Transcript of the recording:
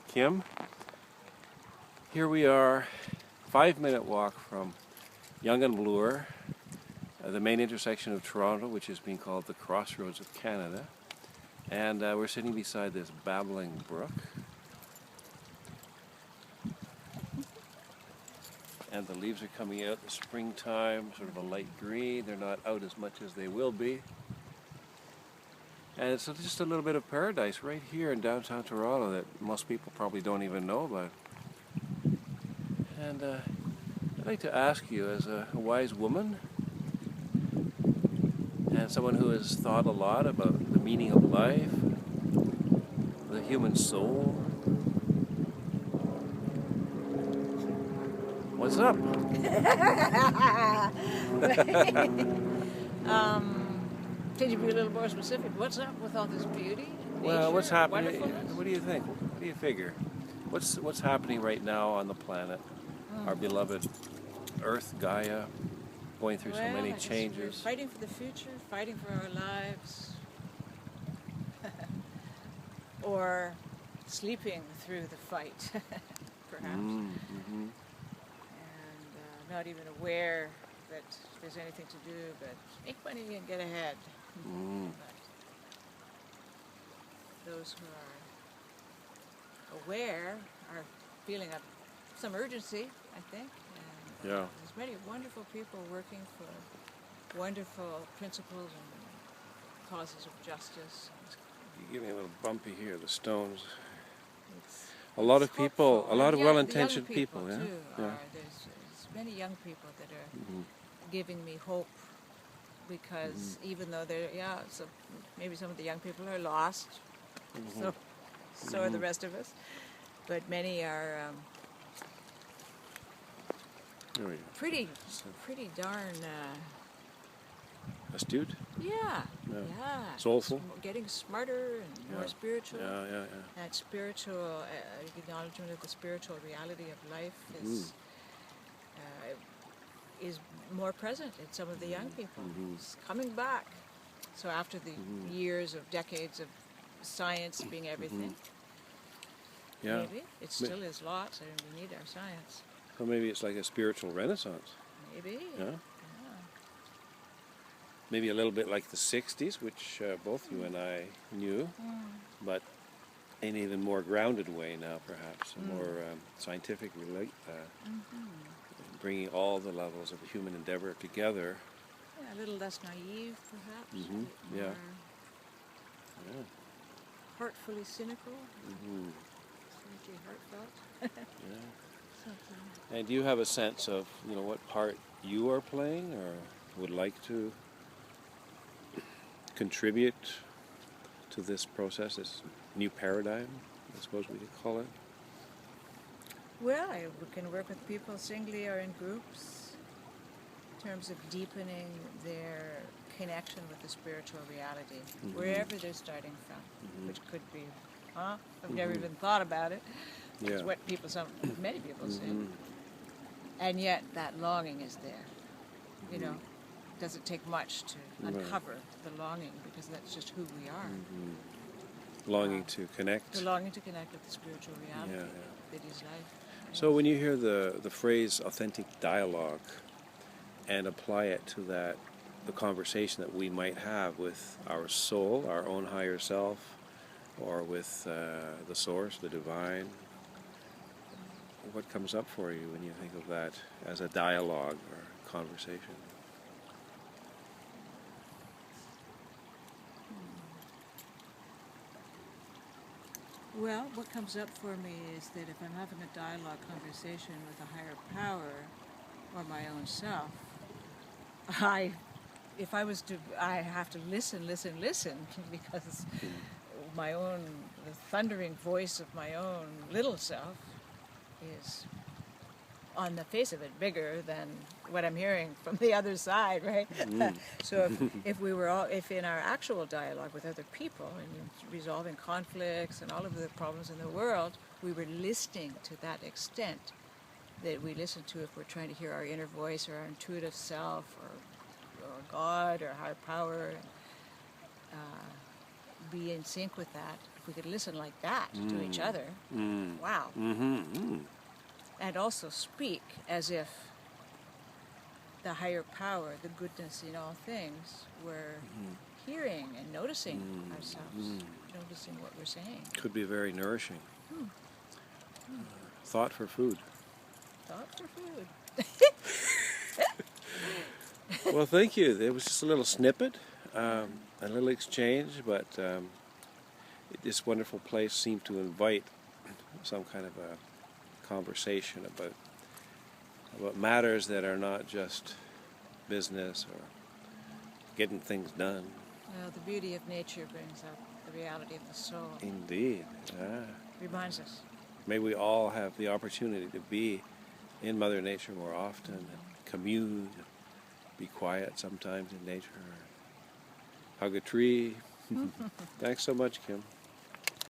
Kim. Here we are, 5-minute walk from Yonge and Bloor, the main intersection of Toronto, which is being called the Crossroads of Canada. And we're sitting beside this babbling brook. And the leaves are coming out in the springtime, sort of a light green. They're not out as much as they will be. And it's just a little bit of paradise right here in downtown Toronto that most people probably don't even know about. And I'd like to ask you, as a wise woman and someone who has thought a lot about the meaning of life, the human soul, what's up? Can you be a little more specific? What's up with all this beauty? Well, what's happening? Wonderfulness? What do you think? What do you figure? What's happening right now on the planet? Our beloved Earth, Gaia, going through so many changes. We're fighting for the future, fighting for our lives, or sleeping through the fight, perhaps, and not even aware that there's anything to do but make money and get ahead. But those who are aware are feeling some urgency, I think. And there's many wonderful people working for wonderful principles and causes of justice. You give me a little bumpy here, the stones. A lot of people, a lot of well-intentioned people. Too there's many young people that are giving me hope, because even though they're, so maybe some of the young people are lost, so are the rest of us, but many are pretty darn astute. Yeah. Soulful. Getting smarter and more spiritual. That spiritual acknowledgement of the spiritual reality of life is more present in some of the young people. It's coming back. So after the years of decades of science being everything, maybe it still is lots, and we need our science. So maybe it's like a spiritual renaissance. Maybe. Yeah. Maybe a little bit like the 60s, which both you and I knew, but in an even more grounded way now, perhaps, a more scientific relate, bringing all the levels of human endeavor together. Yeah, a little less naive, perhaps. More heartfully cynical. Cynically heartfelt. And do you have a sense of, what part you are playing or would like to contribute to this process, this new paradigm, I suppose we could call it? Well, we can work with people singly or in groups in terms of deepening their connection with the spiritual reality, wherever they're starting from, which could be, I've never even thought about it. It's what many people say. And yet that longing is there. Doesn't take much to uncover the longing, because that's just who we are. Longing to connect. The longing to connect with the spiritual reality that is life. So when you hear the phrase authentic dialogue and apply it to the conversation that we might have with our soul, our own higher self, or with the source, the divine, what comes up for you when you think of that as a dialogue or conversation? Well, what comes up for me is that if I'm having a dialogue conversation with a higher power or my own self, I have to listen, because the thundering voice of my own little self is, on the face of it, bigger than what I'm hearing from the other side, right? So if in our actual dialogue with other people and resolving conflicts and all of the problems in the world, we were listening to that extent that we listen to if we're trying to hear our inner voice or our intuitive self or God or higher power, be in sync with that, if we could listen like that to each other, wow. And also speak as if the higher power, the goodness in all things, were hearing and noticing ourselves, noticing what we're saying. Could be very nourishing. Thought for food. Thought for food. Well, thank you. It was just a little snippet, a little exchange, but this wonderful place seemed to invite some kind of a conversation about matters that are not just business or getting things done. Well, the beauty of nature brings out the reality of the soul. Indeed. Yeah. Reminds us. May we all have the opportunity to be in Mother Nature more often and commune, be quiet sometimes in nature, hug a tree. Thanks so much, Kim.